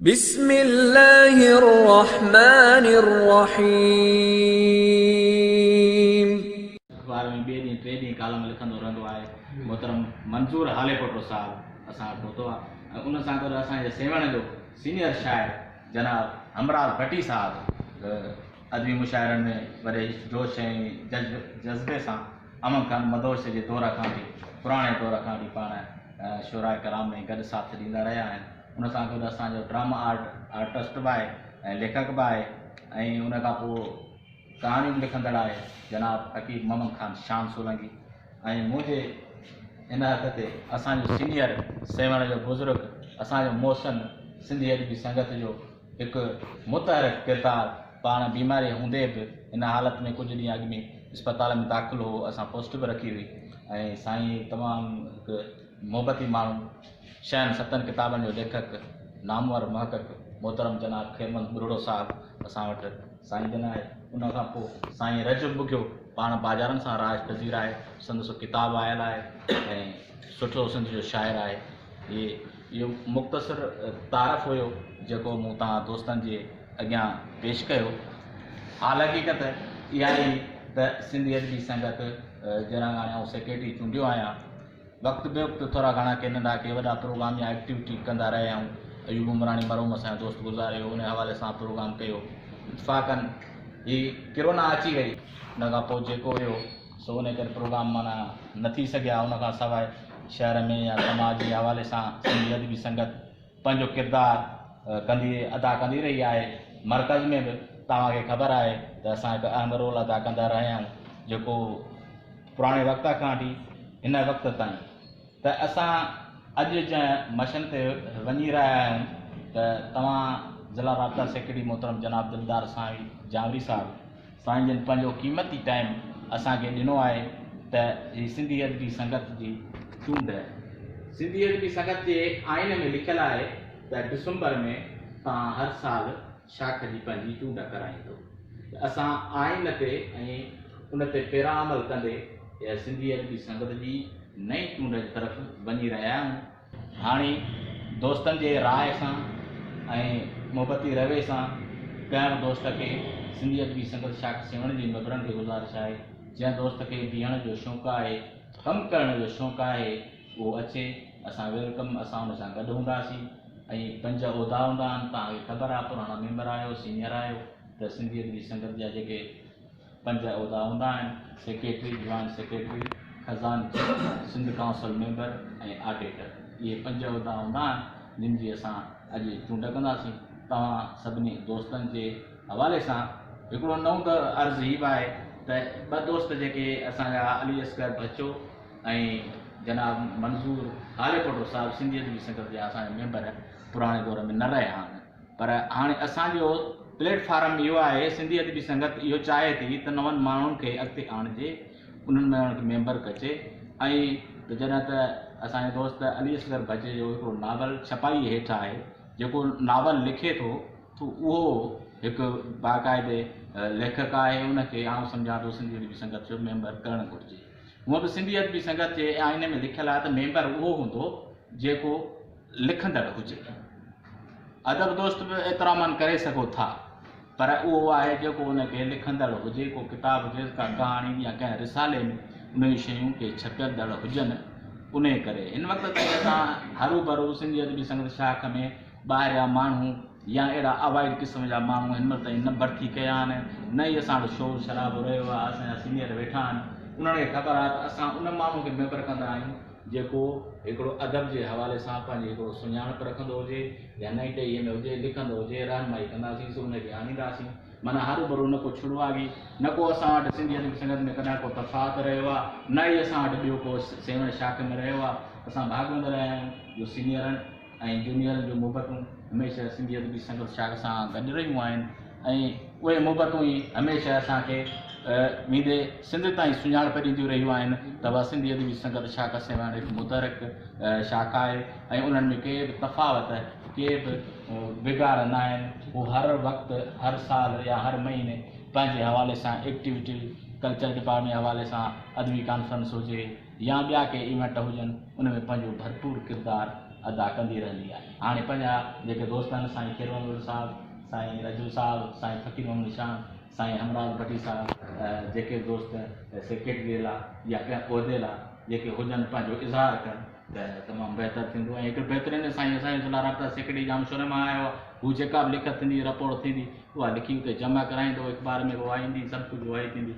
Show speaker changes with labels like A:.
A: बिस्मिल्लाहिर्रहमानिर्रहीम।
B: अखबार में ॿिए ॾींहुं टे ॾींहं कालम लिखंदो रहंदो आहे। मोहतरम मंसूर हालेकोटो साहिबु असां वटि पहुतो आहे ऐं उन सां गॾु असांजे सेवण जो सीनियर शाइर जनाब हमराल भट्टी साहिबु अदबी मुशाइरनि में वॾे जोश ऐं जज़्बे सां अमन खान मदोश जे दौर खां वठी पुराणे दौर खां वठी पाण शुरा कलाम में गॾु साथ ॾींदा रहिया आहिनि। उन सां गॾु असांजो ड्रामा आर्टिस्ट बि आहे ऐं लेखक बि आहे ऐं उन खां पोइ कहाणियूं लिखंदड़ आहे जनाब हकीम मोहम्मद खान शाम सोलंकी। ऐं मुंहिंजे हिन हक़ ते असांजो सीनियर सेवण जो बुज़ुर्ग असांजो मोहसिन सिंधी अदबी संगत जो हिकु मुतहरिक किरदारु पाण बीमारी हूंदे बि हिन हालत में कुझु ॾींहं अॻु में अस्पताल में दाख़िल हो। असां पोस्ट बि रखी हुई ऐं साईं तमामु हिकु मोहबती माण्हू 6-7 किताबनि जो लेखक नामवर महक़क़ मोहतरम जनाब खेमन बुरड़ो साहिबु असां वटि साईं जन आहे। उन खां पोइ साईं रजब बुगियो पाण बाज़ारनि सां राज पज़ीर आहे। संदसि किताबु आयल आहे ऐं सुठो सिंध जो शाइर आहे। इहो मुख़्तसिर तारफ़ हुयो जेको मूं तव्हां दोस्तनि जे अॻियां पेश कयो। हाल हक़ीक़त इहा ई त सिंधी अदबी संगत जॾहिं हाणे आउं सेक्रेटरी चूंडियो आहियां वक़्तु बे वक़्तु थोरा घणा के नंढा के वॾा प्रोग्राम या एक्टिविटी कंदा रहिया आहियूं। अयूब उमरानी मरहूम असांजो दोस्त गुज़ारियो उन हवाले सां प्रोग्राम कयो। इत्फ़ाक़नि ही किरोना अची वई उन खां पोइ जेको हुयो सो उन करे प्रोग्राम माना न थी सघिया। उन खां सवाइ शहर में या समाज जे हवाले सां सिंधी अदबी संगत पंहिंजो किरदारु अदा कंदी रही आहे। मरकज़ में बि तव्हांखे ख़बर आहे त असां हिकु अहम रोल अदा कंदा रहिया आहियूं जेको पुराणे वक़्त खां वठी हिन वक़्त ताईं त असां अॼु जंहिं मशन ते वञी रहिया आहियूं त तव्हां ज़िला राब्ता सेक्रेटरी मोहतरम जनाब दिलदार साईं जावरी साहिबु साईं जन पंहिंजो क़ीमती टाइम असांखे ॾिनो आहे त ही सिंधी अदबी संगत जी चूंड। सिंधी अदबी संगत जे आइन में लिखियलु आहे त डिसंबर में तव्हां हर साल शाख जी पंहिंजी चूंड कराईंदो। असां आइन ते ऐं उन ते पेरा अमल कंदे सिंधी अदबी संगत जी नई चूंड जी तरफ़ वञी रहिया आहियूं। हाणे दोस्तनि जे राय सां ऐं मोहबती रवे सां कंहिं दोस्त खे सिंधी अदबी संगत शाख सेवण जी मेंबरनि खे गुज़ारिश आहे जंहिं दोस्त खे बीहण जो शौक़ु आहे कमु करण जो शौक़ु आहे उहो अचे। असां वेलकम असां हुन सां गॾु हूंदासीं ऐं 5 उहिदा हूंदा आहिनि। तव्हांखे ख़बर आहे पुराणा मेंबर आहियो सीनियर आहियो त सिंधी अदबी संगत जा जेके 5 उहिदा हूंदा आहिनि सेक्रेटरी जॉइंट सेक्रेटरी खज़ानची सिंध काउंसिल मेंबर ऐं ऑडिटर इहे 5 उहिदा हूंदा आहिनि जिन जी असां अॼु चूंड कंदासीं। तव्हां सभिनी दोस्तनि जे हवाले सां हिकिड़ो नओं त अर्ज़ु ही बि आहे त 2 दोस्त जेके असांजा अली असगर बच्चो ऐं जनाब मंसूर हालेकोटो साहिबु सिंधी अदबी संगत जा असांजा मेंबर पुराणे दौर में न रहिया आहिनि पर हाणे असांजो प्लेटफार्म इहो आहे सिंधी अदबी संगत इहो चाहे थी त नवनि माण्हुनि खे अॻिते आणिजे उन्हनि में उन्हनि खे मेंबर कजे। ऐं जॾहिं त असांजे दोस्त अली असगर बच्चे जो हिकिड़ो नावल छपाई हेठि आहे जेको नावल लिखे थो त उहो हिकु बाक़ाइदे लेखक आहे उनखे आउं सम्झां थो सिंधी अदबी संगत जो मेंबर करणु घुरिजे। हूअं बि सिंधी अदबी संगत जे आईने में लिखियलु आहे त मेंबर उहो हूंदो जेको लिखंदड़ हुजे। अदब दोस्त बि एतिरामन करे सघो था पर उहो आहे जेको उनखे लिखंदड़ हुजे को किताब हुजे का कहाणी या कंहिं रिसाले में उन जी शयूं के छपियलु हुजनि। उन करे हिन वक़्त ताईं असां हरू भरू सिंधी अदबी संगत शाख में ॿाहिरियां माण्हू या अहिड़ा अवाइड क़िस्म जा माण्हू हिन महिल ताईं न भर्ती कया आहिनि न ई असां वटि शोर शराबो रहियो आहे। असांजा सीनियर वेठा आहिनि उन्हनि खे ख़बर आहे त असां उन माण्हू खे मेंबर कंदा आहियूं जेको हिकिड़ो अदब जे हवाले सां पंहिंजी हिकिड़ो सुञाणप रखंदो हुजे या नई टईअ में हुजे लिखंदो हुजे रहनुमाई कंदासीं उनखे आणींदासीं। माना हरू भरू न को छुड़वागी न को असां वटि सिंधी अदबी संगत में कॾहिं को तफ़ात रहियो आहे न ई असां वटि ॿियो को सेवण शाख में रहियो आहे। असां भागवंद रहिया आहियूं जो सीनियरनि ऐं जूनियरनि जो मुहबतूं हमेशह सिंधी अदबी संगत शाख सां गॾु रहियूं आहिनि ऐं उहे मुहबतूं ई हमेशह असांखे मींदे सिंध ताईं सुञाणप ॾींदियूं रहियूं आहिनि त उहा सिंधी अदबी संगत शाख सेवण हिकु मुतहरिक शाख आहे ऐं उन्हनि में के बि तफ़ावत के बि बिगाड़ न आहिनि। हू हर वक़्तु हर साल या हर महीने पंहिंजे हवाले सां एक्टिविटी कल्चर डिपार्टमेंट हवाले सां अदबी कॉन्फ्रेंस हुजे या ॿिया के इवेंट हुजनि उन में पंहिंजो भरपूर किरदारु अदा कंदी रहंदी आहे। हाणे पंहिंजा जेके दोस्त आहिनि साईं खीरवंदर साहिबु, साईं रजू साहिबु, साईं फ़कीर मोहम्मद शाह, साईं हमराज भट्टी साहिबु, जेके दोस्त सेक्रेटरी लाइ या कंहिं उहिदे लाइ जेके हुजनि पंहिंजो इज़हार कनि त तमामु बहितरु थींदो। ऐं हिकिड़ो बहितरीनु साईं असांजो जिला राबता सेक्रेटरी जाम शुरू मां आयो आहे, हू जेका बि लिखत थींदी रिपोर्ट थींदी उहा लिखी उते जमा कराईंदो, अख़बार में उहा ईंदी, सभु कुझु उहा ई थींदी।